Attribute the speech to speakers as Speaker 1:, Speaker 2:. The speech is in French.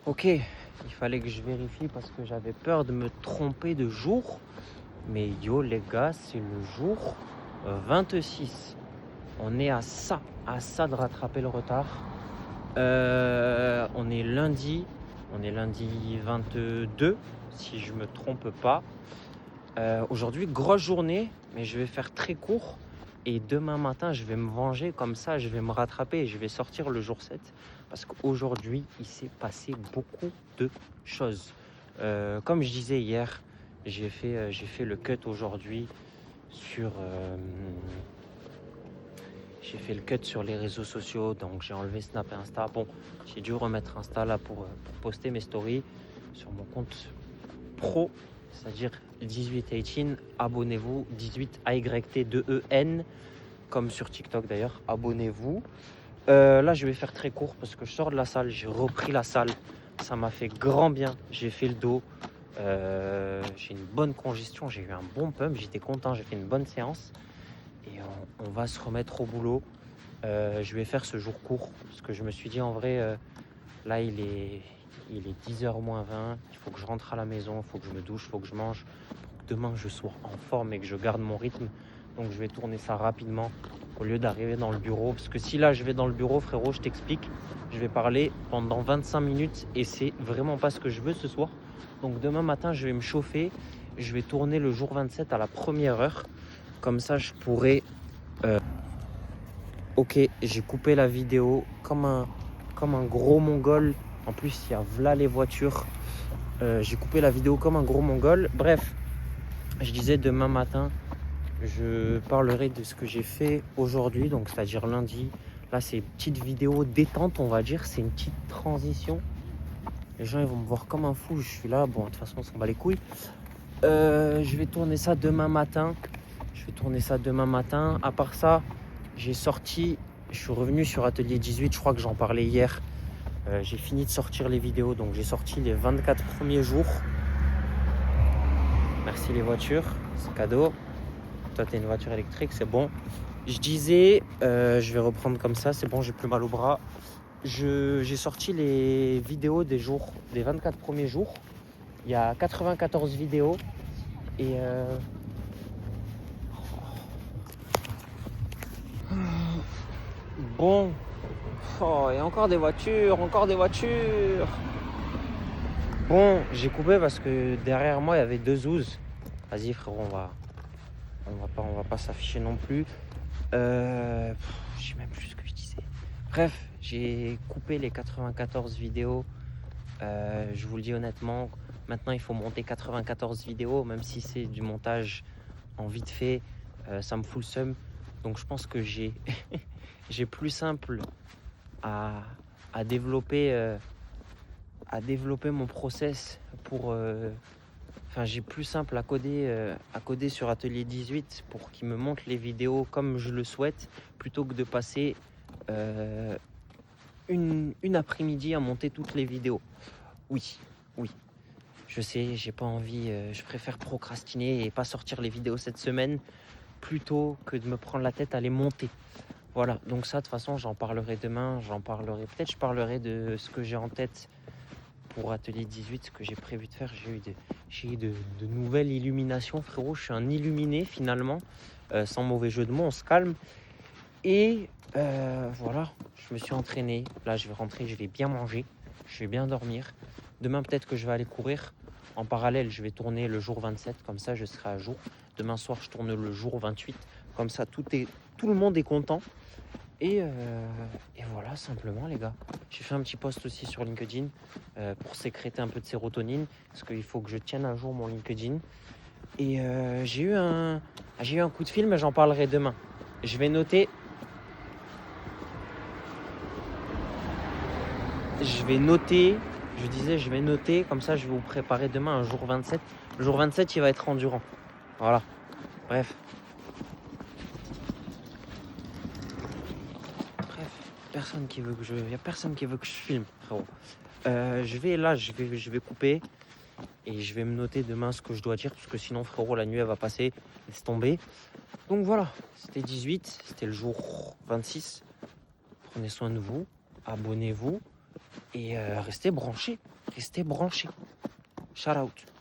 Speaker 1: Ok, il fallait que je vérifie parce que j'avais peur de me tromper de jour. Mais yo les gars, c'est le jour 26. On est à ça de rattraper le retard. On est lundi 22, si je me trompe pas. Aujourd'hui, grosse journée, mais je vais faire très court. Et demain matin, je vais me venger, comme ça, je vais me rattraper et je vais sortir le jour 7. Parce qu'aujourd'hui, il s'est passé beaucoup de choses. Comme je disais hier, j'ai fait le cut aujourd'hui sur... j'ai fait le cut sur les réseaux sociaux, donc j'ai enlevé Snap et Insta. Bon, j'ai dû remettre Insta là pour poster mes stories sur mon compte pro, c'est-à-dire 1818. Abonnez-vous, 18 AYT2EN, comme sur TikTok d'ailleurs. Abonnez-vous. Là, je vais faire très court parce que je sors de la salle. J'ai repris la salle. Ça m'a fait grand bien. J'ai fait le dos. J'ai une bonne congestion. J'ai eu un bon pump. J'étais content. J'ai fait une bonne séance. Et on va se remettre au boulot. Je vais faire ce jour court parce que je me suis dit en vrai, là il est 10h moins 20. Il faut que je rentre à la maison. Il faut que je me douche. Il faut que je mange. Pour que demain je sois en forme et que je garde mon rythme. Donc je vais tourner ça rapidement au lieu d'arriver dans le bureau. Parce que si là je vais dans le bureau, frérot, je t'explique, je vais parler pendant 25 minutes et c'est vraiment pas ce que je veux ce soir. Donc demain matin, je vais me chauffer. Je vais tourner le jour 27 à la première heure. Comme ça, je pourrai... Ok, j'ai coupé la vidéo comme un gros mongol. En plus, il y a v'là les voitures. J'ai coupé la vidéo comme un gros mongol. Bref, je disais demain matin, je parlerai de ce que j'ai fait aujourd'hui, donc c'est-à-dire lundi. Là, c'est une petite vidéo détente, on va dire. C'est une petite transition. Les gens, ils vont me voir comme un fou. Je suis là. Bon, de toute façon, on s'en bat les couilles. Je vais tourner ça demain matin. À part ça, je suis revenu sur Atelier 18. Je crois que j'en parlais hier. J'ai fini de sortir les vidéos. Donc, j'ai sorti les 24 premiers jours. Merci les voitures. C'est cadeau. Toi, t'as une voiture électrique, c'est bon. Je disais, je vais reprendre comme ça, c'est bon, j'ai plus mal au bras. J'ai sorti les vidéos des 24 premiers jours. Il y a 94 vidéos. Et bon. Oh, et encore des voitures. Bon, j'ai coupé parce que derrière moi, il y avait deux zouzes. Vas-y, frérot, on va pas s'afficher non plus. Je sais même plus ce que je disais. Bref, j'ai coupé les 94 vidéos. Je vous le dis honnêtement, maintenant il faut monter 94 vidéos, même si c'est du montage en vite fait, ça me fout le seum. Donc je pense que j'ai j'ai plus simple à, à développer mon process pour j'ai plus simple à coder sur Atelier 18 pour qu'il me montre les vidéos comme je le souhaite, plutôt que de passer une après-midi à monter toutes les vidéos. Oui, je sais, j'ai pas envie, je préfère procrastiner et pas sortir les vidéos cette semaine plutôt que de me prendre la tête à les monter. Voilà, donc ça de toute façon j'en parlerai demain, peut-être je parlerai de ce que j'ai en tête pour Atelier 18, ce que j'ai prévu de faire. J'ai eu de nouvelles illuminations, frérot. Je suis un illuminé finalement, sans mauvais jeu de mots, on se calme. Et voilà, je me suis entraîné. Là, je vais rentrer, je vais bien manger, je vais bien dormir. Demain, peut-être que je vais aller courir. En parallèle, je vais tourner le jour 27, comme ça, je serai à jour. Demain soir, je tourne le jour 28, comme ça, tout le monde est content. Et voilà, simplement, les gars. J'ai fait un petit post aussi sur LinkedIn pour sécréter un peu de sérotonine, parce qu'il faut que je tienne un jour mon LinkedIn. Et j'ai eu un coup de fil, mais j'en parlerai demain. Je vais noter, comme ça je vais vous préparer demain un jour 27. Le jour 27, il va être endurant. Voilà, bref, il y a personne qui veut que je filme, frérot. Je vais couper et je vais me noter demain ce que je dois dire, parce que sinon, frérot, la nuit elle va passer, laisse tomber. Donc voilà, c'était 18, c'était le jour 26. Prenez soin de vous, abonnez-vous. Et restez branchés. Restez branchés. Shout out.